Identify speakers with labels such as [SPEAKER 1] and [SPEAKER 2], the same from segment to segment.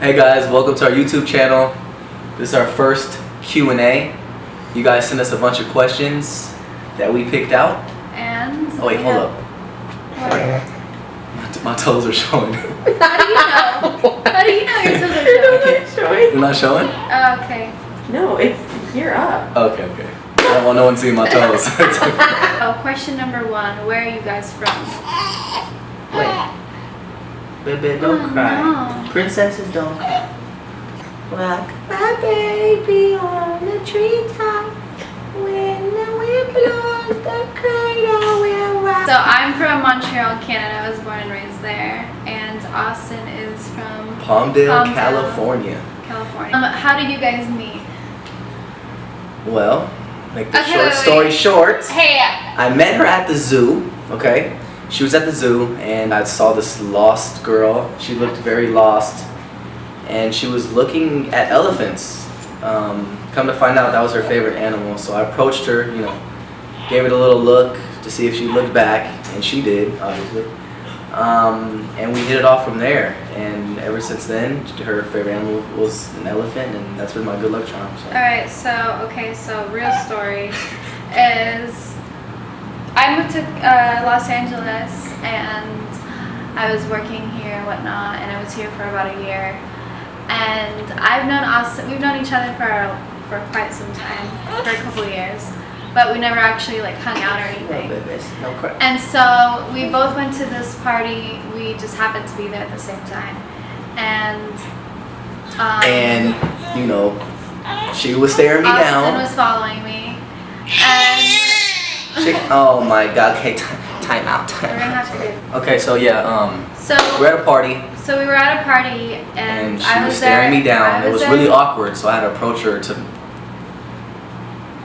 [SPEAKER 1] Hey guys, welcome to our YouTube channel. This is our first Q&A. You guys sent us a bunch of questions that we picked out.
[SPEAKER 2] And
[SPEAKER 1] oh wait, hold up. My toes are showing.
[SPEAKER 2] How do you know? How do you know your toes are showing?
[SPEAKER 1] They're not showing?
[SPEAKER 2] Oh, okay.
[SPEAKER 3] No, it's you're up.
[SPEAKER 1] Okay. I don't want no one seeing my toes.
[SPEAKER 2] Oh, question number 1. Where are you guys from?
[SPEAKER 3] Wait. Baby, don't cry.
[SPEAKER 2] No.
[SPEAKER 3] Princesses don't cry. Rock my baby on the treetop. When the wind blows, the cradle will rock.
[SPEAKER 2] So I'm from Montreal, Canada. I was born and raised there. And Austin is from
[SPEAKER 1] Palmdale, California.
[SPEAKER 2] How did you guys meet?
[SPEAKER 1] Well, make the
[SPEAKER 2] Okay,
[SPEAKER 1] story short.
[SPEAKER 2] Hey.
[SPEAKER 1] I met her at the zoo, okay? She was at the zoo and I saw this lost girl. She looked very lost and she was looking at elephants. Come to find out that was her favorite animal, so I approached her, gave it a little look to see if she looked back, and she did, obviously. And we hit it off from there, and ever since then, her favorite animal was an elephant, and that's been my good luck charm. So.
[SPEAKER 2] Alright, so real story is I moved to Los Angeles and I was working here and whatnot, and I was here for about a year. And I've known Austin, we've known each other for quite some time, for a couple of years, but we never actually hung out or anything.
[SPEAKER 1] No crap.
[SPEAKER 2] And so we both went to this party. We just happened to be there at the same time, and
[SPEAKER 1] she was staring me down.
[SPEAKER 2] Austin was following me, and
[SPEAKER 1] oh my God! Okay, time out.
[SPEAKER 2] we're gonna have to do.
[SPEAKER 1] Okay, so yeah,
[SPEAKER 2] So
[SPEAKER 1] we're at a party.
[SPEAKER 2] So we were at a party, and
[SPEAKER 1] she
[SPEAKER 2] I
[SPEAKER 1] was
[SPEAKER 2] was
[SPEAKER 1] staring
[SPEAKER 2] there,
[SPEAKER 1] me down. It was
[SPEAKER 2] there.
[SPEAKER 1] really awkward, so I had to approach her to.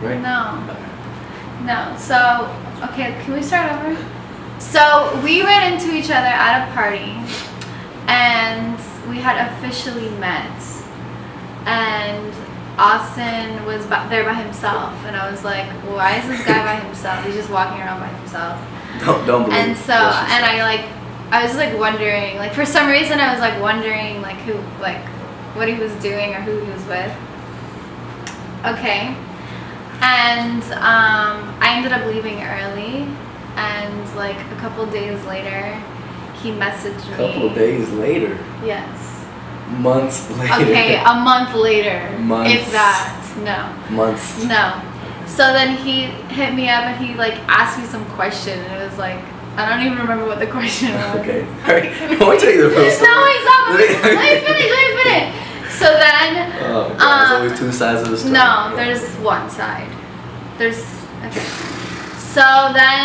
[SPEAKER 1] Right?
[SPEAKER 2] No. So okay, can we start over? So we ran into each other at a party, and we had officially met. And Austin was there by himself, and I was like, "Why is this guy by himself? He's just walking around by himself."
[SPEAKER 1] Don't believe.
[SPEAKER 2] And so, and I was wondering, for some reason, I was wondering, who, what he was doing or who he was with. Okay. And I ended up leaving early, and a couple days later, he messaged me.
[SPEAKER 1] A couple of days later.
[SPEAKER 2] Yes.
[SPEAKER 1] Months later.
[SPEAKER 2] Okay, a month later.
[SPEAKER 1] Months.
[SPEAKER 2] If that. No.
[SPEAKER 1] Months.
[SPEAKER 2] No. So then he hit me up and he asked me some question, and it was I don't even remember what the question was.
[SPEAKER 1] Okay. Alright. I want to tell you the real story.
[SPEAKER 2] No, exactly. Let me finish. So then.
[SPEAKER 1] Oh, God, there's always two sides of the story.
[SPEAKER 2] No, there's one side. Okay. So then,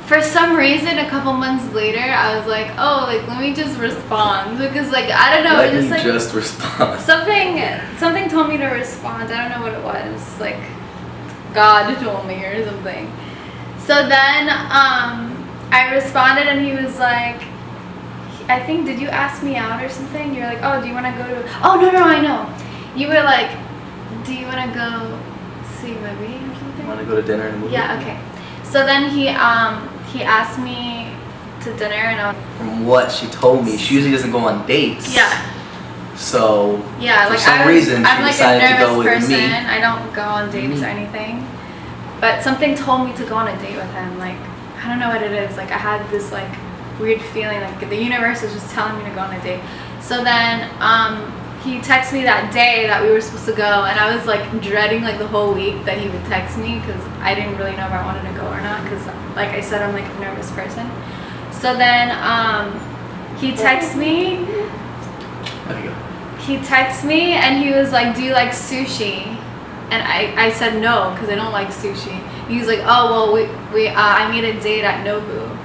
[SPEAKER 2] for some reason, a couple months later, I was like, oh, let me just respond, because I don't know,
[SPEAKER 1] just respond.
[SPEAKER 2] Something told me to respond. I don't know what it was. God told me or something. So then, I responded, and he was like, I think, did you ask me out or something? You were like, oh, do you want to go to... Oh, no, I know. You were like, do you want to go see a movie or something?
[SPEAKER 1] Want to go to dinner and a movie?
[SPEAKER 2] Yeah, okay. So then he asked me to dinner, and
[SPEAKER 1] from what she told me, she usually doesn't go on dates.
[SPEAKER 2] Yeah.
[SPEAKER 1] So,
[SPEAKER 2] yeah,
[SPEAKER 1] for some reason, she decided to go with
[SPEAKER 2] person.
[SPEAKER 1] me.
[SPEAKER 2] I don't go on dates or anything. But something told me to go on a date with him. I don't know what it is. I had this weird feeling the universe was just telling me to go on a date. So then he texted me that day that we were supposed to go, and I was dreading the whole week that he would text me, because I didn't really know if I wanted to go or not, because like I said, I'm a nervous person. So then he texted me.
[SPEAKER 1] There you go.
[SPEAKER 2] He texted me and he was like, do you like sushi? And I said no, because I don't like sushi. He was like, oh well, I made a date at Nobu.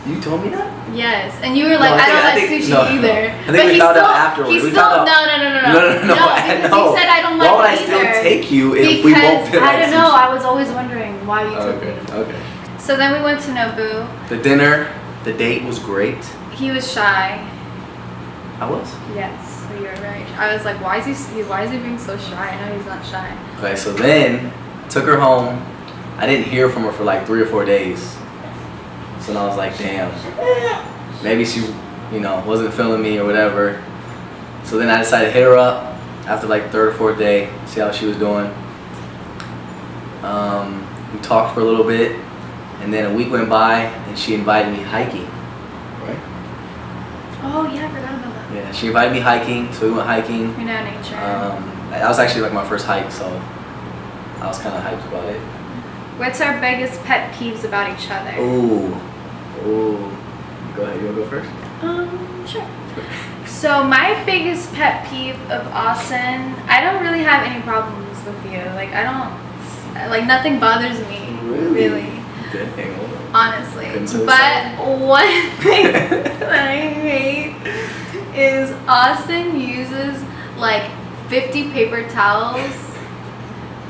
[SPEAKER 1] You told me that?
[SPEAKER 2] Yes, and you were like, I don't like sushi either.
[SPEAKER 1] I think we found out afterwards.
[SPEAKER 2] No,
[SPEAKER 1] No.
[SPEAKER 2] He said I don't like it either.
[SPEAKER 1] Why would I still take you if we both feel like
[SPEAKER 2] I don't know.
[SPEAKER 1] sushi?
[SPEAKER 2] I was always wondering why you took me.
[SPEAKER 1] Okay.
[SPEAKER 2] So then we went to Nobu.
[SPEAKER 1] The date was great.
[SPEAKER 2] He was shy.
[SPEAKER 1] I was?
[SPEAKER 2] Yes, you were right. I was like, why is he being so shy? I know he's not shy.
[SPEAKER 1] Okay, so then I took her home. I didn't hear from her for 3 or 4 days. So then I was like, damn, maybe she, wasn't feeling me or whatever. So then I decided to hit her up after like third or fourth day, see how she was doing. We talked for a little bit, and then a week went by, and she invited me hiking. Right?
[SPEAKER 2] Oh yeah, I forgot about that.
[SPEAKER 1] Yeah, she invited me hiking, so we went hiking.
[SPEAKER 2] You know, nature.
[SPEAKER 1] That was actually like my first hike, so I was kind of hyped about it.
[SPEAKER 2] What's our biggest pet peeves about each other?
[SPEAKER 1] Ooh. Go ahead, you wanna go first?
[SPEAKER 2] Sure. So my biggest pet peeve of Austin, I don't really have any problems with you. Like nothing bothers me. Really.
[SPEAKER 1] Good angle.
[SPEAKER 2] Honestly.
[SPEAKER 1] Couldn't say the
[SPEAKER 2] But one thing that I hate is Austin uses like 50 paper towels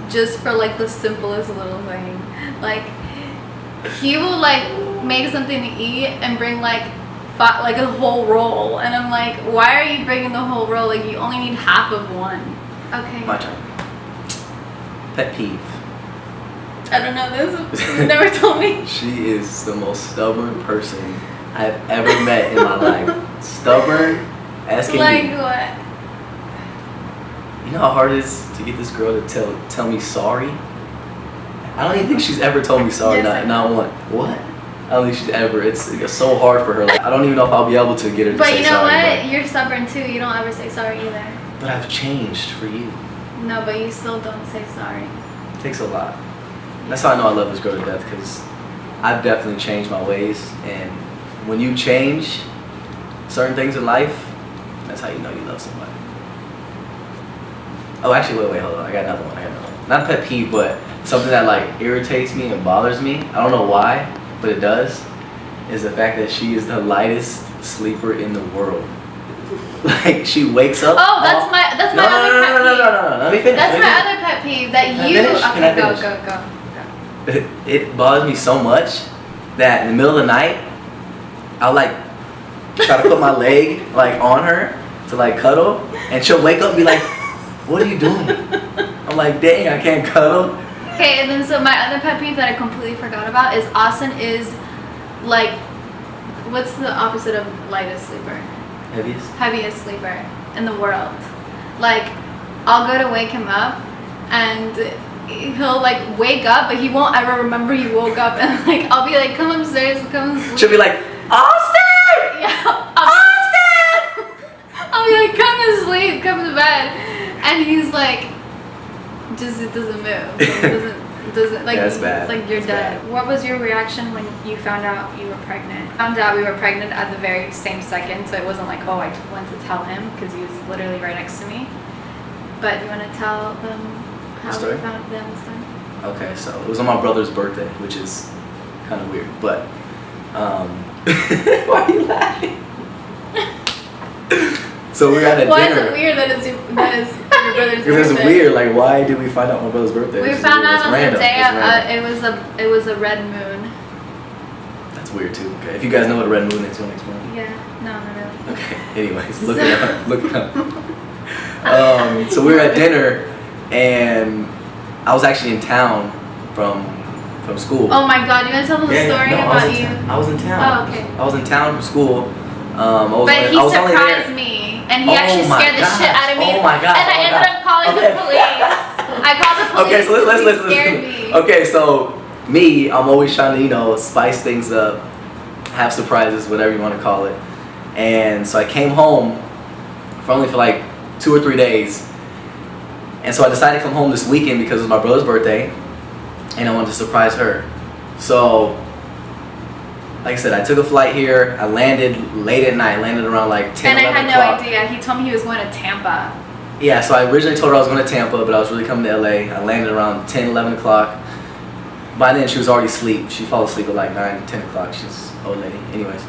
[SPEAKER 2] just for like the simplest little thing. Like he will like make something to eat and bring like a whole roll, and I'm like, why are you bringing the whole roll? Like you only need half of one. Okay.
[SPEAKER 1] My turn. Pet peeve.
[SPEAKER 2] I don't know this. You never told me.
[SPEAKER 1] She is the most stubborn person I've ever met in my life. Stubborn as can
[SPEAKER 2] Like
[SPEAKER 1] be.
[SPEAKER 2] what?
[SPEAKER 1] You know how hard it is to get this girl to tell me sorry? I don't even think she's ever told me sorry,
[SPEAKER 2] Yes,
[SPEAKER 1] not one. What? I don't think she's ever. It's so hard for her. Like, I don't even know if I'll be able to get her to
[SPEAKER 2] But
[SPEAKER 1] say
[SPEAKER 2] you know
[SPEAKER 1] sorry.
[SPEAKER 2] what? You're stubborn too. You don't ever say sorry either.
[SPEAKER 1] But I've changed for you.
[SPEAKER 2] No, but you still don't say sorry.
[SPEAKER 1] It takes a lot. That's how I know I love this girl to death, because I've definitely changed my ways. And when you change certain things in life, that's how you know you love somebody. Oh, actually, wait, hold on. I got another one. Not a pet peeve, but something that like irritates me and bothers me. I don't know why, but it does. Is the fact that she is the lightest sleeper in the world. Like she wakes up.
[SPEAKER 2] Oh, that's my other pet peeve.
[SPEAKER 1] No. Let me finish.
[SPEAKER 2] That's my other pet peeve that
[SPEAKER 1] Can I
[SPEAKER 2] you.
[SPEAKER 1] finish? Can I
[SPEAKER 2] Okay,
[SPEAKER 1] finish?
[SPEAKER 2] go.
[SPEAKER 1] It bothers me so much that in the middle of the night, I'll like try to put my leg like on her to like cuddle, and she'll wake up and be like, "What are you doing?" I'm like, "Dang, I can't cuddle."
[SPEAKER 2] Okay, and then so my other pet peeve that I completely forgot about is Austin is like, what's the opposite of lightest sleeper? Heaviest sleeper in the world. Like, I'll go to wake him up, and he'll like wake up, but he won't ever remember he woke up, and like I'll be like, "Come upstairs, come sleep."
[SPEAKER 1] She'll be like, "Austin!
[SPEAKER 2] Yeah.
[SPEAKER 1] Austin!"
[SPEAKER 2] I'll be like, "Come to sleep, come to bed," and he's like, it doesn't move. It doesn't like.
[SPEAKER 1] Yeah, that's bad.
[SPEAKER 2] It's like you're
[SPEAKER 1] That's
[SPEAKER 2] dead.
[SPEAKER 1] bad.
[SPEAKER 2] What was your reaction when you found out you were pregnant? Found out we were pregnant at the very same second, so it wasn't like, oh, I went to tell him because he was literally right next to me. But you want to tell them how we
[SPEAKER 1] Story?
[SPEAKER 2] found them this time?
[SPEAKER 1] Okay, so it was on my brother's birthday, which is kind of weird, but why are you laughing? So we were at a
[SPEAKER 2] Why
[SPEAKER 1] dinner.
[SPEAKER 2] is it weird that it's your brother's
[SPEAKER 1] Because
[SPEAKER 2] birthday?
[SPEAKER 1] it's weird. Like, why did we find out my brother's birthday?
[SPEAKER 2] We
[SPEAKER 1] It's
[SPEAKER 2] found
[SPEAKER 1] weird.
[SPEAKER 2] out
[SPEAKER 1] It's
[SPEAKER 2] on
[SPEAKER 1] random.
[SPEAKER 2] the day.
[SPEAKER 1] It's random.
[SPEAKER 2] It was a red moon.
[SPEAKER 1] That's weird too. Okay, if you guys know what a red moon is, you want to explain?
[SPEAKER 2] Yeah. No, not really.
[SPEAKER 1] Okay. Anyways, look it up. Look it up. So we were at dinner, and I was actually in town from school.
[SPEAKER 2] Oh my God! You want to tell them the story
[SPEAKER 1] no,
[SPEAKER 2] about you?
[SPEAKER 1] I was in town.
[SPEAKER 2] Oh, okay.
[SPEAKER 1] I was in town from school. I was
[SPEAKER 2] But he
[SPEAKER 1] only there.
[SPEAKER 2] surprised me, and he
[SPEAKER 1] Oh
[SPEAKER 2] actually
[SPEAKER 1] my
[SPEAKER 2] scared the shit
[SPEAKER 1] gosh.
[SPEAKER 2] out of me.
[SPEAKER 1] Oh my gosh.
[SPEAKER 2] And I
[SPEAKER 1] Oh my
[SPEAKER 2] ended
[SPEAKER 1] gosh.
[SPEAKER 2] up calling the
[SPEAKER 1] Okay.
[SPEAKER 2] police. I called the police.
[SPEAKER 1] Okay, so let's
[SPEAKER 2] because he scared me.
[SPEAKER 1] Okay, so I'm always trying to spice things up, have surprises, whatever you want to call it. And so I came home for like 2 or 3 days, and so I decided to come home this weekend because it was my brother's birthday, and I wanted to surprise her. So, like I said, I took a flight here. I landed late at night. Landed around like 10,
[SPEAKER 2] And I
[SPEAKER 1] 11
[SPEAKER 2] had no
[SPEAKER 1] o'clock.
[SPEAKER 2] idea. He told me he was going to Tampa.
[SPEAKER 1] Yeah, so I originally told her I was going to Tampa, but I was really coming to LA. I landed around 10, 11 o'clock. By then, she was already asleep. She fell asleep at like 9, 10 o'clock. She's an old lady. Anyways.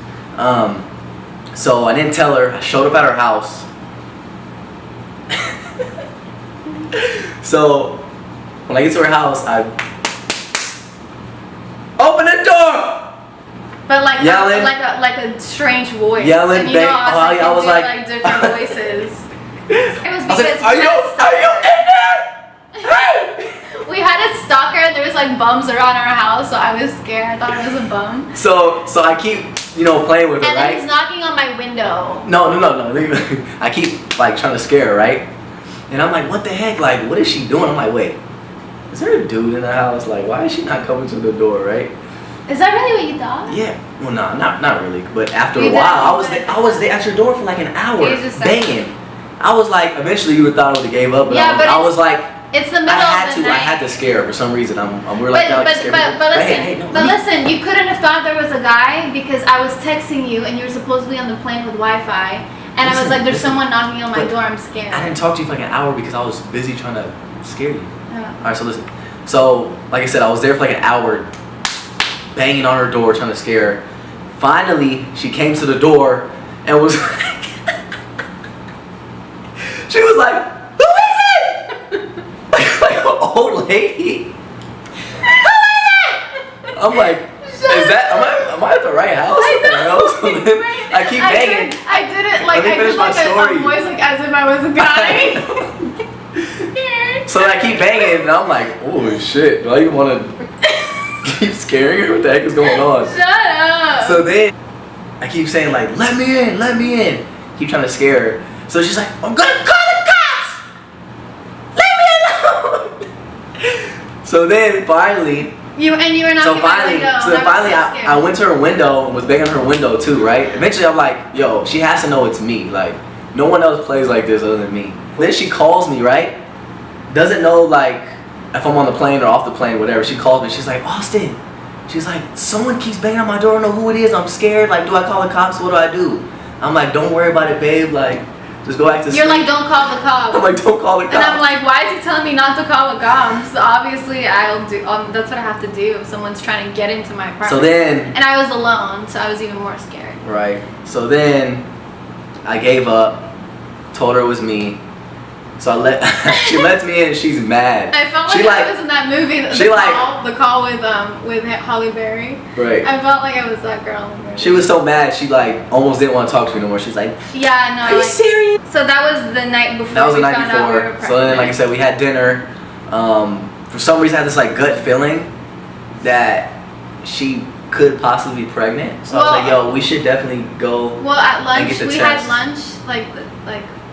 [SPEAKER 1] So I didn't tell her. I showed up at her house. So when I get to her house, I open the door!
[SPEAKER 2] But like
[SPEAKER 1] Yelling.
[SPEAKER 2] like a strange voice.
[SPEAKER 1] Yelling,
[SPEAKER 2] and you know,
[SPEAKER 1] bang-
[SPEAKER 2] Austin
[SPEAKER 1] I was
[SPEAKER 2] can do,
[SPEAKER 1] like-
[SPEAKER 2] different voices. It was
[SPEAKER 1] I
[SPEAKER 2] because
[SPEAKER 1] said, are you in there? Hey!
[SPEAKER 2] we had a stalker and there was like bums around our house, so I was scared. I thought it was a bum.
[SPEAKER 1] So I keep you know, playing with her,
[SPEAKER 2] And then
[SPEAKER 1] right?
[SPEAKER 2] he's knocking on my window.
[SPEAKER 1] No. I keep like trying to scare her, right? And I'm like, what the heck? Like, what is she doing? I'm like, wait, is there a dude in the house? Like, why is she not coming to the door, right?
[SPEAKER 2] Is that really what you thought?
[SPEAKER 1] Yeah. Well, no, not really. But after
[SPEAKER 2] You
[SPEAKER 1] a while,
[SPEAKER 2] didn't-
[SPEAKER 1] I was there at your door for like an hour,
[SPEAKER 2] You just said-
[SPEAKER 1] banging. I was like, eventually you would thought I would have gave up, but
[SPEAKER 2] Yeah, but
[SPEAKER 1] I was like,
[SPEAKER 2] It's the middle of the night.
[SPEAKER 1] I had to scare her for some reason. We're like,
[SPEAKER 2] But
[SPEAKER 1] scare people.
[SPEAKER 2] listen,
[SPEAKER 1] Hey, no,
[SPEAKER 2] but listen, you couldn't have thought there was a guy because I was texting you and you were supposedly on the plane with Wi-Fi, and I was like, "There's someone knocking on my door. I'm scared."
[SPEAKER 1] I didn't talk to you for like an hour because I was busy trying to scare you.
[SPEAKER 2] Oh.
[SPEAKER 1] All right, so listen. So, like I said, I was there for like an hour, banging on her door, trying to scare her. Finally, she came to the door and was like, she was like, "Who is it?" like an old lady.
[SPEAKER 2] Who is it?
[SPEAKER 1] I'm like, am I at the right house? I keep banging.
[SPEAKER 2] I did it like
[SPEAKER 1] Let me
[SPEAKER 2] I
[SPEAKER 1] finish
[SPEAKER 2] did
[SPEAKER 1] my
[SPEAKER 2] like
[SPEAKER 1] story.
[SPEAKER 2] a voice like as if I was a guy.
[SPEAKER 1] So I keep banging, and I'm like, oh shit, do I even want to keep scaring her? What the heck is going on?
[SPEAKER 2] Shut up.
[SPEAKER 1] So then I keep saying like, let me in. Keep trying to scare her. So she's like, I'm gonna call the cops. Leave me alone. So then finally.
[SPEAKER 2] You were not.
[SPEAKER 1] So finally, I went to her window and was banging on her window too, right? Eventually, I'm like, yo, she has to know it's me. Like, no one else plays like this other than me. Then she calls me, right? Doesn't know like if I'm on the plane or off the plane, whatever. She calls me. She's like, Austin. She's like, someone keeps banging on my door. I don't know who it is. I'm scared. Like, do I call the cops? What do I do? I'm like, don't worry about it, babe. Like, just go back to sleep.
[SPEAKER 2] You're like, don't call the cops.
[SPEAKER 1] I'm like, don't call the cops.
[SPEAKER 2] And I'm like, why is he telling me not to call the cops? Obviously, I'll do. That's what I have to do if someone's trying to get into my apartment.
[SPEAKER 1] So then.
[SPEAKER 2] And I was alone, so I was even more scared.
[SPEAKER 1] Right. So then, I gave up. Told her it was me. So she lets me in and she's mad.
[SPEAKER 2] I felt like I was in that movie, the call with Halle Berry.
[SPEAKER 1] Right.
[SPEAKER 2] I felt like I was that girl in the movie.
[SPEAKER 1] She was so mad, she like almost didn't want to talk to me no more. She's like,
[SPEAKER 2] yeah, no.
[SPEAKER 1] Are you serious?
[SPEAKER 2] So that was the night before.
[SPEAKER 1] That was the
[SPEAKER 2] we
[SPEAKER 1] night
[SPEAKER 2] found out we were
[SPEAKER 1] before. So then, like I said, we had dinner. For some reason, I had this like gut feeling that she could possibly be pregnant. So I was like, yo, we should definitely go.
[SPEAKER 2] Well, at lunch,
[SPEAKER 1] and get the
[SPEAKER 2] we
[SPEAKER 1] test.
[SPEAKER 2] had lunch,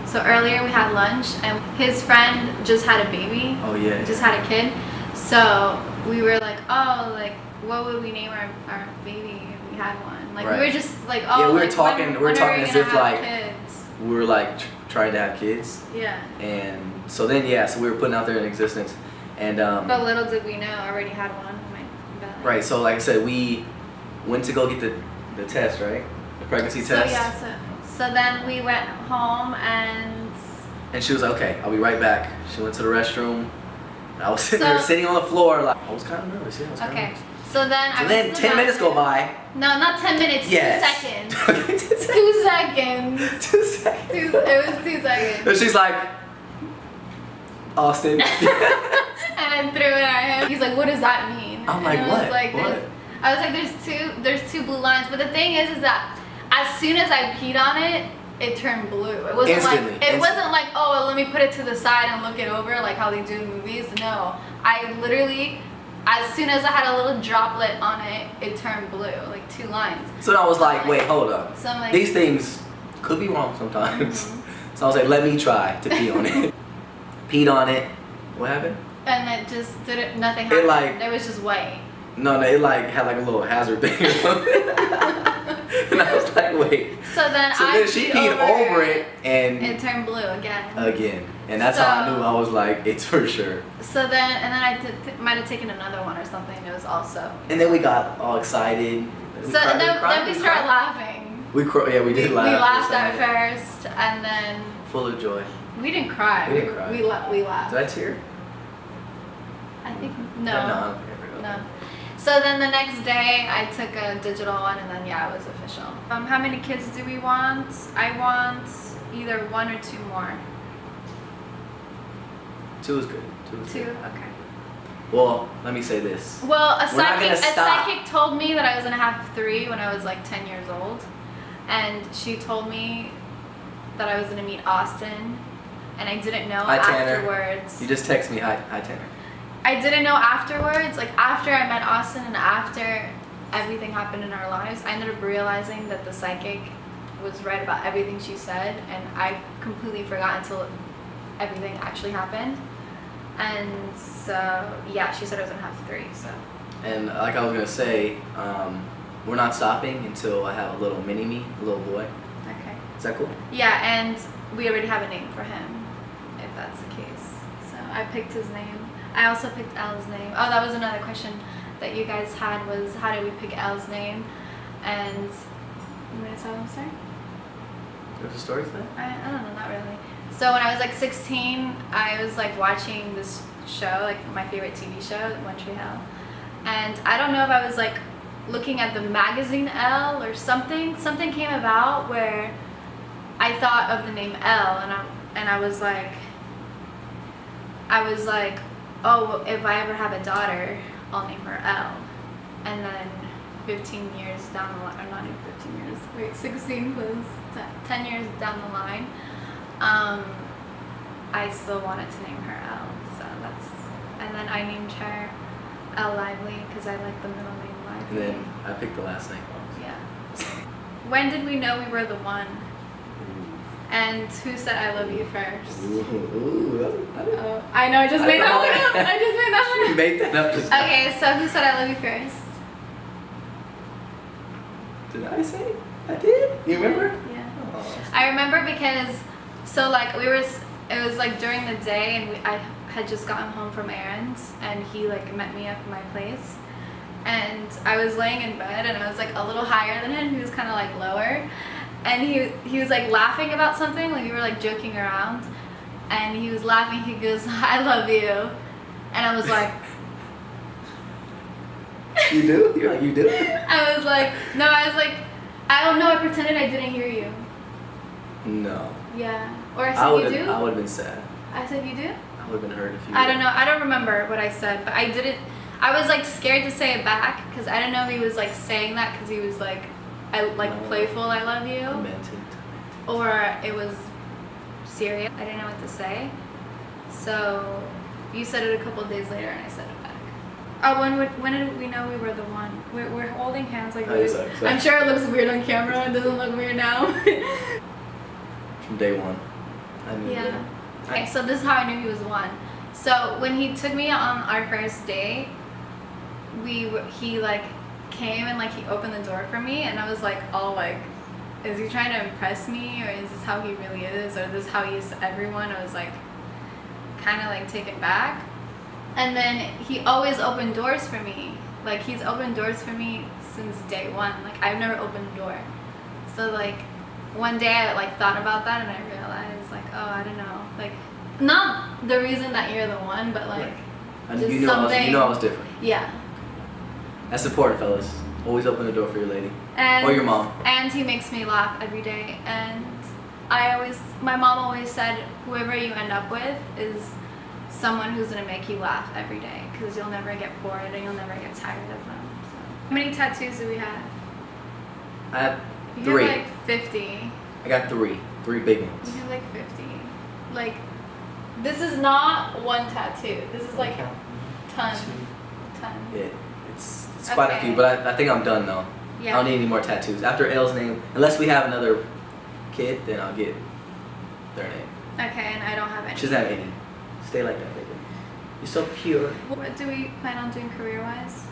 [SPEAKER 2] so earlier we had lunch, and his friend just had a baby.
[SPEAKER 1] Oh yeah.
[SPEAKER 2] Just had a kid. So we were like, oh, like, what would we name our baby if we had one? Like,
[SPEAKER 1] Right.
[SPEAKER 2] we were just like, oh,
[SPEAKER 1] Yeah, we were
[SPEAKER 2] like,
[SPEAKER 1] talking.
[SPEAKER 2] when
[SPEAKER 1] We were
[SPEAKER 2] are
[SPEAKER 1] talking
[SPEAKER 2] we
[SPEAKER 1] as
[SPEAKER 2] gonna
[SPEAKER 1] if
[SPEAKER 2] have
[SPEAKER 1] like
[SPEAKER 2] kids?
[SPEAKER 1] we were like trying to have kids.
[SPEAKER 2] Yeah.
[SPEAKER 1] And so then so we were putting out there in existence, and
[SPEAKER 2] But little did we know, I already had one in my belly.
[SPEAKER 1] right. So like I said, we went to go get the test, right? The pregnancy test.
[SPEAKER 2] So then we went home
[SPEAKER 1] And she was like, okay, I'll be right back. She went to the restroom. I was
[SPEAKER 2] So-
[SPEAKER 1] sitting on the floor, like, I was kind of nervous. Yeah, I was kinda
[SPEAKER 2] okay.
[SPEAKER 1] nervous.
[SPEAKER 2] So then
[SPEAKER 1] So then 10 minutes go by.
[SPEAKER 2] No, not 10 minutes.
[SPEAKER 1] Yes.
[SPEAKER 2] 2 seconds.
[SPEAKER 1] 2 seconds.
[SPEAKER 2] 2 seconds.
[SPEAKER 1] 2 seconds.
[SPEAKER 2] It was 2 seconds.
[SPEAKER 1] And she's like, Austin.
[SPEAKER 2] And I threw it at him. He's like, "What does that mean?"
[SPEAKER 1] I'm like,
[SPEAKER 2] and
[SPEAKER 1] what?
[SPEAKER 2] I was like, there's two blue lines. But the thing is that as soon as I peed on it, it turned blue. It wasn't wasn't like, oh, let me put it to the side and look it over like how they do in movies. No, I literally, as soon as I had a little droplet on it, it turned blue, like 2 lines.
[SPEAKER 1] So I was like, wait, hold up.
[SPEAKER 2] So I'm like,
[SPEAKER 1] These things could be wrong sometimes. So I was like, let me try to pee on it. Peed on it. What happened?
[SPEAKER 2] and it just didn't. Nothing happened.
[SPEAKER 1] It like.
[SPEAKER 2] It was just white.
[SPEAKER 1] No, it like had like a little hazard thing. And I was like, wait.
[SPEAKER 2] So then
[SPEAKER 1] she peed over it and
[SPEAKER 2] it turned blue again.
[SPEAKER 1] And that's how I knew. I was like, it's for sure.
[SPEAKER 2] So then, and then I might have taken another one or something. It was also.
[SPEAKER 1] And then we got all excited.
[SPEAKER 2] Then we started laughing.
[SPEAKER 1] We did laugh.
[SPEAKER 2] We laughed at first, and then.
[SPEAKER 1] Full of joy.
[SPEAKER 2] We didn't cry.
[SPEAKER 1] We didn't cry.
[SPEAKER 2] We laughed.
[SPEAKER 1] Did I tear?
[SPEAKER 2] I think
[SPEAKER 1] No, I don't think I forgot.
[SPEAKER 2] No. So then the next day I took a digital one, and then it was official. How many kids do we want? I want either 1 or 2 more.
[SPEAKER 1] 2 is good. 2 is
[SPEAKER 2] 2?
[SPEAKER 1] good.
[SPEAKER 2] Okay.
[SPEAKER 1] Well, let me say this.
[SPEAKER 2] Well, a
[SPEAKER 1] We're not gonna stop.
[SPEAKER 2] psychic told me that I was gonna have 3 when I was like 10 years old, and she told me that I was gonna meet Austin, and I didn't know
[SPEAKER 1] Hi, Tanner.
[SPEAKER 2] afterwards.
[SPEAKER 1] You just text me, hi Tanner.
[SPEAKER 2] I didn't know afterwards, like after I met Austin and after everything happened in our lives, I ended up realizing that the psychic was right about everything she said, and I completely forgot until everything actually happened. And so yeah, she said I was gonna have 3. So.
[SPEAKER 1] And like I was gonna say, we're not stopping until I have a little mini-me, a little boy.
[SPEAKER 2] Okay.
[SPEAKER 1] Is that cool?
[SPEAKER 2] Yeah, and we already have a name for him, if that's the case. So I picked his name. I also picked Elle's name. Oh, that was another question that you guys had, was how did we pick Elle's name? And you want to tell them, sir?
[SPEAKER 1] There's a story to that?
[SPEAKER 2] I don't know, not really. So when I was like 16, I was like watching this show, like my favorite TV show, One Tree Hill. And I don't know if I was like looking at the magazine Elle or something. Something came about where I thought of the name Elle, and I was like, oh, if I ever have a daughter, I'll name her Elle. And then 15 years down the line, or not even 15 years, wait, 16 plus 10 years down the line, I still wanted to name her Elle. So and then I named her Elle Lively because I like the middle name Lively.
[SPEAKER 1] And then I picked the last name.
[SPEAKER 2] Yeah. When did we know we were the one? And who said I love you first? Oh, I know, I just made that one up. I just made that one up.
[SPEAKER 1] You made that up just now.
[SPEAKER 2] Okay, so who said I love you first?
[SPEAKER 1] Did I say it? I did? You remember?
[SPEAKER 2] Yeah.
[SPEAKER 1] Oh.
[SPEAKER 2] I remember because, so like it was like during the day, and I had just gotten home from errands, and he like met me up at my place. And I was laying in bed, and I was like a little higher than him. He was kind of like lower. And he was like laughing about something, like we were like joking around, and he was laughing. He goes, "I love you," and I was like,
[SPEAKER 1] You do? You're like, you do?
[SPEAKER 2] I was like, no, I was like, I don't know. I pretended I didn't hear you.
[SPEAKER 1] No.
[SPEAKER 2] Yeah. Or I said you do.
[SPEAKER 1] I would have been sad.
[SPEAKER 2] I said you do.
[SPEAKER 1] I would have been hurt if you.
[SPEAKER 2] I don't know. I don't remember what I said, but I didn't. I was like scared to say it back because I didn't know if he was like saying that because he was like, playful. I love you.
[SPEAKER 1] I meant it.
[SPEAKER 2] Or it was serious. I didn't know what to say. So you said it a couple of days later, and I said it back. Oh, when did we know we were the one? We're holding hands like this.
[SPEAKER 1] Sorry.
[SPEAKER 2] I'm sure it looks weird on camera. It doesn't look weird now.
[SPEAKER 1] From day one. I knew.
[SPEAKER 2] Yeah. Okay, so this is how I knew he was the one. So when he took me on our first date, he like came and like he opened the door for me, and I was like all like, is he trying to impress me, or is this how he really is, or is this how he is to everyone? I was like kind of like taken back. And then he always opened doors for me. Like he's opened doors for me since day one. Like I've never opened a door. So like one day I like thought about that, and I realized like, oh, I don't know, like not the reason that you're the one, but like
[SPEAKER 1] And
[SPEAKER 2] just
[SPEAKER 1] you know
[SPEAKER 2] something.
[SPEAKER 1] I was different.
[SPEAKER 2] Yeah.
[SPEAKER 1] That's important, fellas. Always open the door for your lady.
[SPEAKER 2] And,
[SPEAKER 1] or your mom.
[SPEAKER 2] And he makes me laugh every day. And my mom always said, whoever you end up with is someone who's gonna make you laugh every day, because you'll never get bored and you'll never get tired of them. So. How many tattoos do we have?
[SPEAKER 1] I have
[SPEAKER 2] You
[SPEAKER 1] 3.
[SPEAKER 2] have like 50.
[SPEAKER 1] I got 3. 3 big ones.
[SPEAKER 2] You have like 50. Like, this is not one tattoo. This is like ton.
[SPEAKER 1] Yeah, it's quite a few, but I think I'm done though.
[SPEAKER 2] Yeah.
[SPEAKER 1] I don't need any more tattoos. After Elle's name, unless we have another kid, then I'll get their name.
[SPEAKER 2] Okay, and I don't have any.
[SPEAKER 1] She doesn't have any. Stay like that, baby. You're so pure.
[SPEAKER 2] What do we plan on doing career-wise?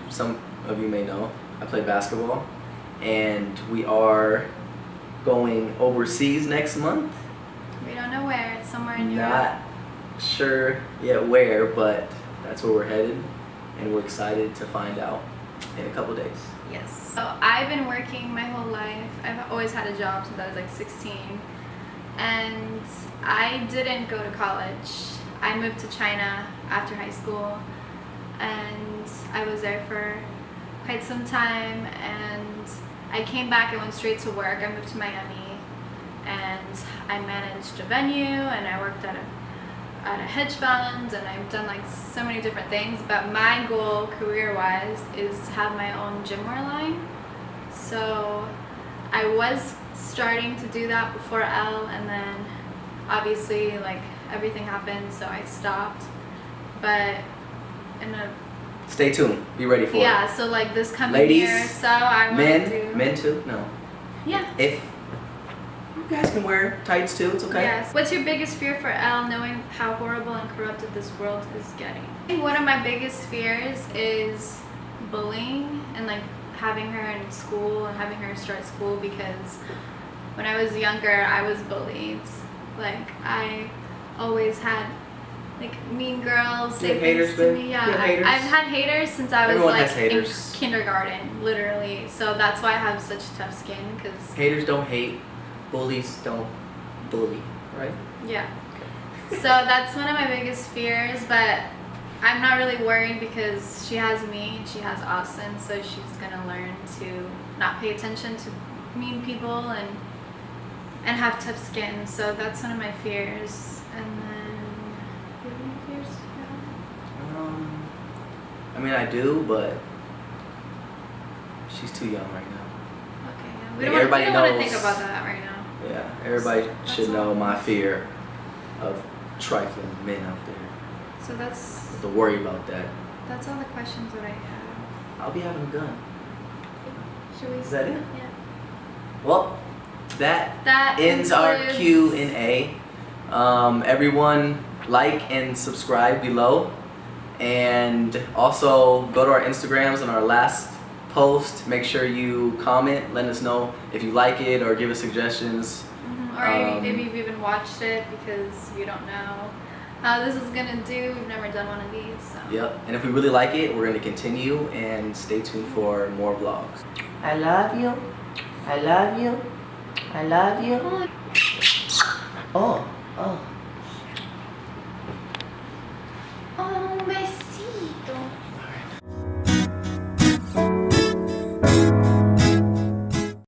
[SPEAKER 1] Some of you may know, I play basketball, and we are going overseas next month.
[SPEAKER 2] We don't know where. It's somewhere in Europe.
[SPEAKER 1] Not sure yet where, but that's where we're headed, and we're excited to find out in a couple days.
[SPEAKER 2] Yes. So I've been working my whole life. I've always had a job since I was like 16, and I didn't go to college. I moved to China after high school, and I was there for quite some time, and I came back and went straight to work. I moved to Miami, and I managed a venue, and I worked at a hedge fund, and I've done like so many different things, but my goal career-wise is to have my own gymwear line. So I was starting to do that before Elle, and then obviously like everything happened, so I stopped. But in
[SPEAKER 1] Stay tuned. Be ready for it.
[SPEAKER 2] Yeah, so like this coming
[SPEAKER 1] Ladies,
[SPEAKER 2] year, so I want to do.
[SPEAKER 1] Men too. No.
[SPEAKER 2] Yeah.
[SPEAKER 1] If you guys can wear tights too, it's okay.
[SPEAKER 2] Yes. What's your biggest fear for Elle, knowing how horrible and corrupted this world is getting? I think one of my biggest fears is bullying and like having her in school and having her start school, because when I was younger, I was bullied. Like I always had like mean girls say things to me. Yeah, I've had haters since I was
[SPEAKER 1] Everyone
[SPEAKER 2] like
[SPEAKER 1] has
[SPEAKER 2] in
[SPEAKER 1] haters.
[SPEAKER 2] kindergarten, literally. So that's why I have such tough skin, because
[SPEAKER 1] Haters don't hate. Bullies don't bully, right?
[SPEAKER 2] yeah. So that's one of my biggest fears, but I'm not really worried because she has me and she has Austin, so she's gonna learn to not pay attention to mean people and have tough skin. So that's one of my fears. And then, do you have any fears?
[SPEAKER 1] I mean, I do, but she's too young right now.
[SPEAKER 2] Okay, yeah.
[SPEAKER 1] Like,
[SPEAKER 2] We don't want to
[SPEAKER 1] knows-
[SPEAKER 2] think about that right now.
[SPEAKER 1] Yeah, everybody
[SPEAKER 2] That's
[SPEAKER 1] should
[SPEAKER 2] all.
[SPEAKER 1] know my fear of trifling men out there.
[SPEAKER 2] So that's
[SPEAKER 1] Don't worry about that.
[SPEAKER 2] all the questions that I have.
[SPEAKER 1] I'll be having a gun.
[SPEAKER 2] Should we?
[SPEAKER 1] Is that it?
[SPEAKER 2] Yeah.
[SPEAKER 1] Well, that
[SPEAKER 2] That
[SPEAKER 1] ends our
[SPEAKER 2] includes-
[SPEAKER 1] Q&A. Everyone like and subscribe below, and also go to our Instagrams on our last post. Make sure you comment, let us know if you like it or give us suggestions.
[SPEAKER 2] Or maybe you've even watched it, because you don't know how this is gonna do. We've never done one of these. So.
[SPEAKER 1] Yep, and if we really like it, we're going to continue, and stay tuned for more vlogs.
[SPEAKER 3] I love you. I love you. I love you.
[SPEAKER 2] Oh,
[SPEAKER 3] Oh, oh.